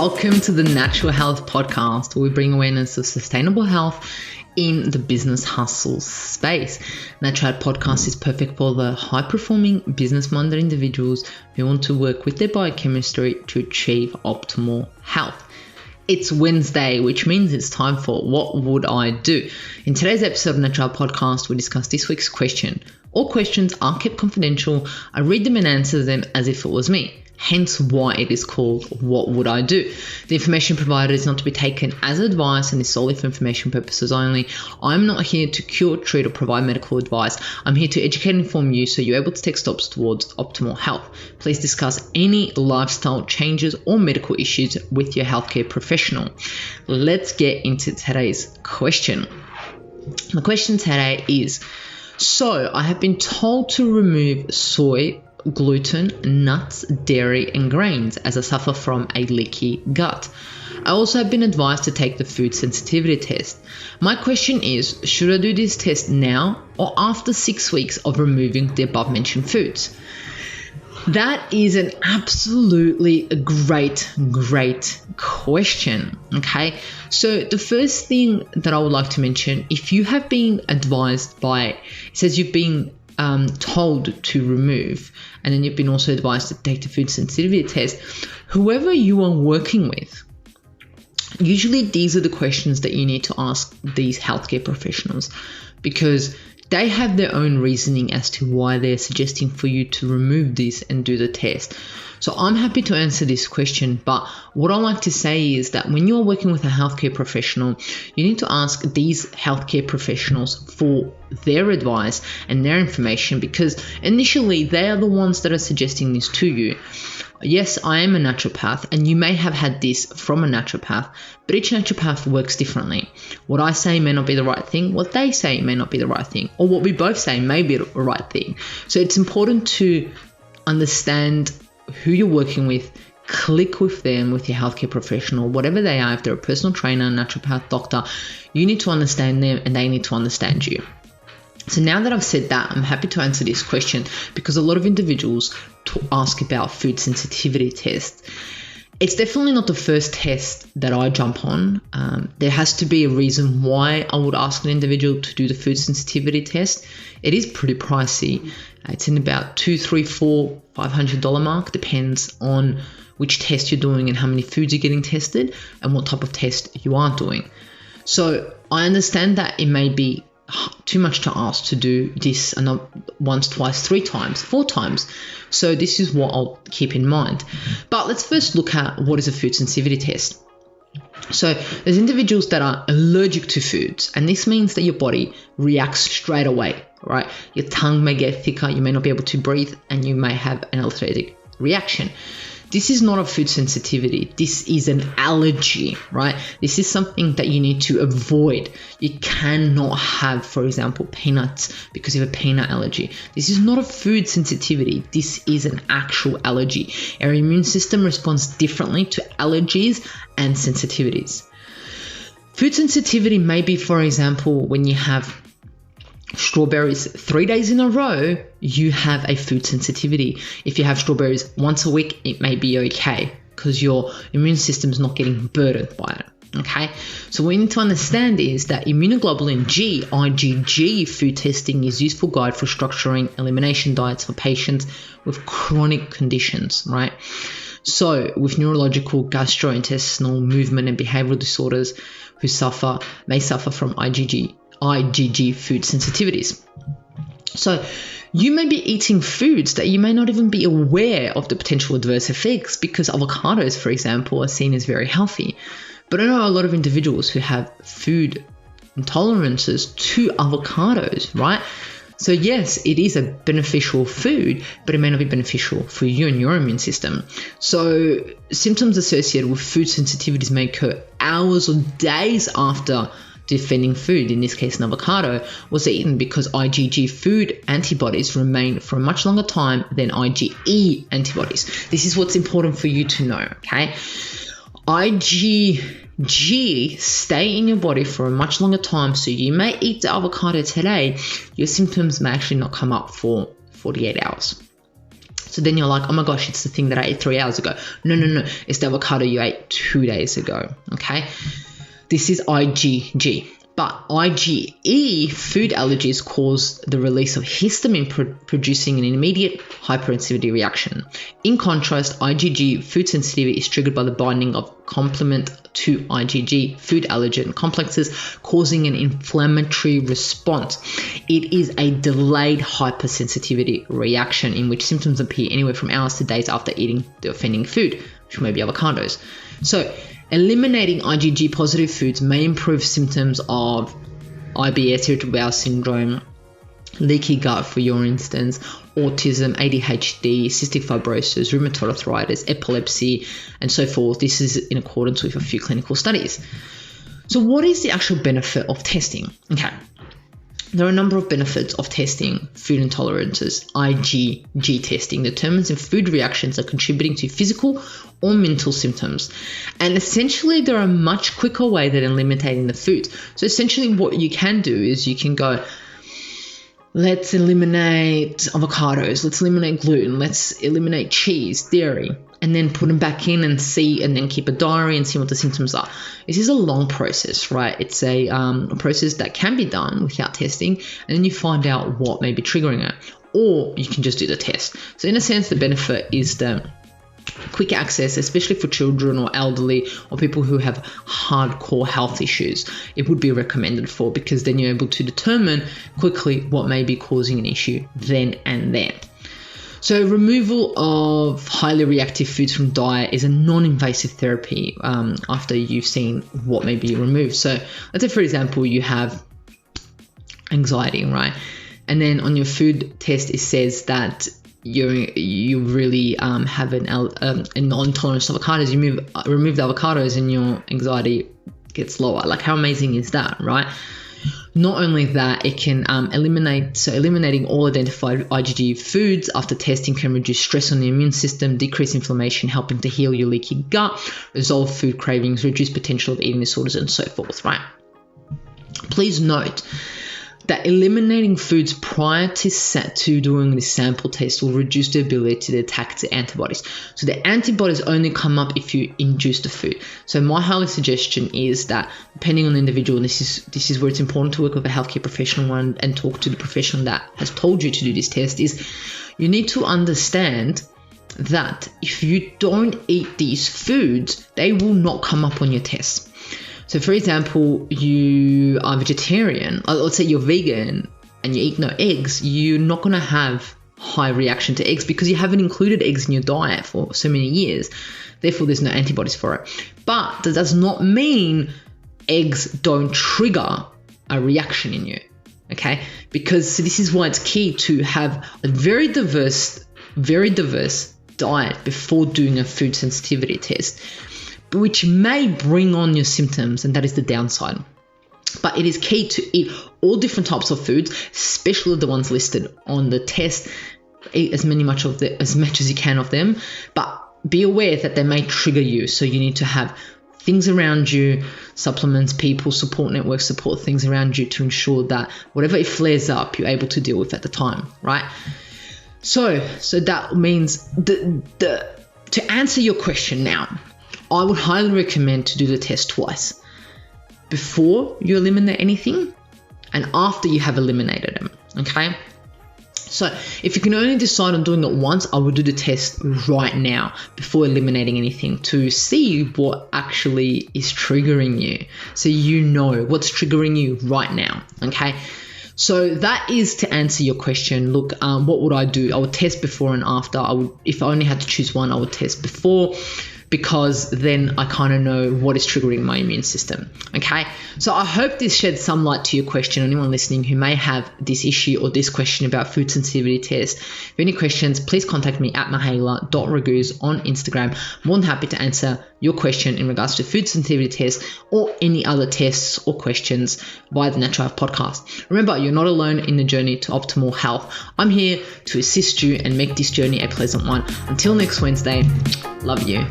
Welcome to the Natural Health Podcast, where we bring awareness of sustainable health in the business hustle space. Natural Health Podcast is perfect for the high-performing, business-minded individuals who want to work with their biochemistry to achieve optimal health. It's Wednesday, which means it's time for What Would I Do? In today's episode of Natural Health Podcast, we discuss this week's question. All questions are kept confidential. I read them and answer them as if it was me. Hence why it is called What Would I Do? The information provided is not to be taken as advice and is solely for information purposes only. I'm not here to cure, treat, or provide medical advice. I'm here to educate and inform you so you're able to take steps towards optimal health. Please discuss any lifestyle changes or medical issues with your healthcare professional. Let's get into today's question. The question today is, so I have been told to remove soy, gluten, nuts, dairy, and grains as I suffer from a leaky gut. I also have been advised to take the food sensitivity test. My question is, should I do this test now or after 6 weeks of removing the above mentioned foods? That is an absolutely great question. Okay, so the first thing that I would like to mention, if you have been advised by, it says you've been told to remove, and then you've been also advised to take the food sensitivity test, whoever you are working with, usually these are the questions that you need to ask these healthcare professionals, because they have their own reasoning as to why they're suggesting for you to remove this and do the test. So I'm happy to answer this question, but what I like to say is that when you're working with a healthcare professional, you need to ask these healthcare professionals for their advice and their information, because initially they are the ones that are suggesting this to you. Yes, I am a naturopath, and you may have had this from a naturopath, but each naturopath works differently. What I say may not be the right thing, what they say may not be the right thing, or what we both say may be the right thing. So it's important to understand who you're working with, click with them, with your healthcare professional, whatever they are. If they're a personal trainer, naturopath, doctor, you need to understand them and they need to understand you. So now that I've said that, I'm happy to answer this question, because a lot of individuals ask about food sensitivity tests. It's definitely not the first test that I jump on. There has to be a reason why I would ask an individual to do the food sensitivity test. It is pretty pricey. It's in about $200, $300, $400, $500 mark. Depends on which test you're doing and how many foods you're getting tested and what type of test you are doing. So I understand that it may be too much to ask to do this and not once, twice, 3 times, 4 times. So this is what I'll keep in mind. But let's first look at what is a food sensitivity test. So there's individuals that are allergic to foods, and this means that your body reacts straight away, right? Your tongue may get thicker, you may not be able to breathe, and you may have an allergic reaction. This is not a food sensitivity. This is an allergy, right? This is something that you need to avoid. You cannot have, for example, peanuts because you have a peanut allergy. This is not a food sensitivity. This is an actual allergy. Our immune system responds differently to allergies and sensitivities. Food sensitivity may be, for example, when you have strawberries 3 days in a row, you have a food sensitivity. If you have strawberries once a week, it may be okay because your immune system is not getting burdened by it. Okay, so what we need to understand is that immunoglobulin G, IgG food testing is a useful guide for structuring elimination diets for patients with chronic conditions, right? So with neurological, gastrointestinal, movement and behavioral disorders who may suffer from IgG food sensitivities. So you may be eating foods that you may not even be aware of the potential adverse effects, because avocados, for example, are seen as very healthy. But I know a lot of individuals who have food intolerances to avocados, right? So yes, it is a beneficial food, but it may not be beneficial for you and your immune system. So symptoms associated with food sensitivities may occur hours or days after the offending food, in this case an avocado, was eaten, because IgG food antibodies remain for a much longer time than IgE antibodies. This is what's important for you to know, okay? IgG stay in your body for a much longer time, so you may eat the avocado today, your symptoms may actually not come up for 48 hours. So then you're like, oh my gosh, it's the thing that I ate 3 hours ago. No. It's the avocado you ate 2 days ago, okay? This is IgG. But IgE, food allergies, cause the release of histamine, producing an immediate hypersensitivity reaction. In contrast, IgG food sensitivity is triggered by the binding of complement to IgG food allergen complexes, causing an inflammatory response. It is a delayed hypersensitivity reaction in which symptoms appear anywhere from hours to days after eating the offending food, which may be avocados. So, eliminating IgG positive foods may improve symptoms of IBS, irritable bowel syndrome, leaky gut, for your instance, autism, ADHD, cystic fibrosis, rheumatoid arthritis, epilepsy, and so forth. This is in accordance with a few clinical studies. So what is the actual benefit of testing? Okay. There are a number of benefits of testing food intolerances. IgG testing determines if food reactions are contributing to physical or mental symptoms. And essentially, there are a much quicker way than eliminating the foods. So essentially what you can do is you can go, let's eliminate avocados, let's eliminate gluten, let's eliminate cheese, dairy, and then put them back in and see, and then keep a diary and see what the symptoms are. This is a long process, right? It's a process that can be done without testing, and then you find out what may be triggering it, or you can just do the test. So in a sense, the benefit is the quick access, especially for children or elderly or people who have hardcore health issues. It would be recommended for, because then you're able to determine quickly what may be causing an issue then and there. So removal of highly reactive foods from diet is a non-invasive therapy after you've seen what may be removed. So let's say, for example, you have anxiety, right? And then on your food test, it says that you really have an intolerance to avocados. You remove the avocados and your anxiety gets lower. Like, how amazing is that, right? Not only that, it can eliminating all identified IgG foods after testing can reduce stress on the immune system, decrease inflammation, helping to heal your leaky gut, resolve food cravings, reduce potential of eating disorders, and so forth, right? Please note that eliminating foods prior to doing this sample test will reduce the ability to detect the antibodies. So the antibodies only come up if you induce the food. So my highly suggestion is that, depending on the individual, and this is where it's important to work with a healthcare professional and talk to the professional that has told you to do this test, is you need to understand that if you don't eat these foods, they will not come up on your test. So for example, you are vegetarian, let's say you're vegan and you eat no eggs, you're not going to have high reaction to eggs because you haven't included eggs in your diet for so many years. Therefore, there's no antibodies for it. But that does not mean eggs don't trigger a reaction in you, okay? Because this is why it's key to have a very diverse diet before doing a food sensitivity test, which may bring on your symptoms, and that is the downside. But it is key to eat all different types of foods, especially the ones listed on the test. Eat as much as you can of them, but be aware that they may trigger you. So you need to have things around you, supplements, people, support networks, support things around you to ensure that whatever it flares up, you're able to deal with at the time, right? So that means to answer your question now, I would highly recommend to do the test twice. Before you eliminate anything and after you have eliminated them, okay? So if you can only decide on doing it once, I would do the test right now before eliminating anything to see what actually is triggering you. So you know what's triggering you right now, okay? So that is to answer your question. Look, what would I do? I would test before and after. If I only had to choose one, I would test before, because then I kind of know what is triggering my immune system, okay? So I hope this sheds some light to your question. Anyone listening who may have this issue or this question about food sensitivity test, if any questions, please contact me at mihaela.raguz on Instagram. I'm more than happy to answer your question in regards to food sensitivity test or any other tests or questions via the Natural Health Podcast. Remember, you're not alone in the journey to optimal health. I'm here to assist you and make this journey a pleasant one. Until next Wednesday, love you.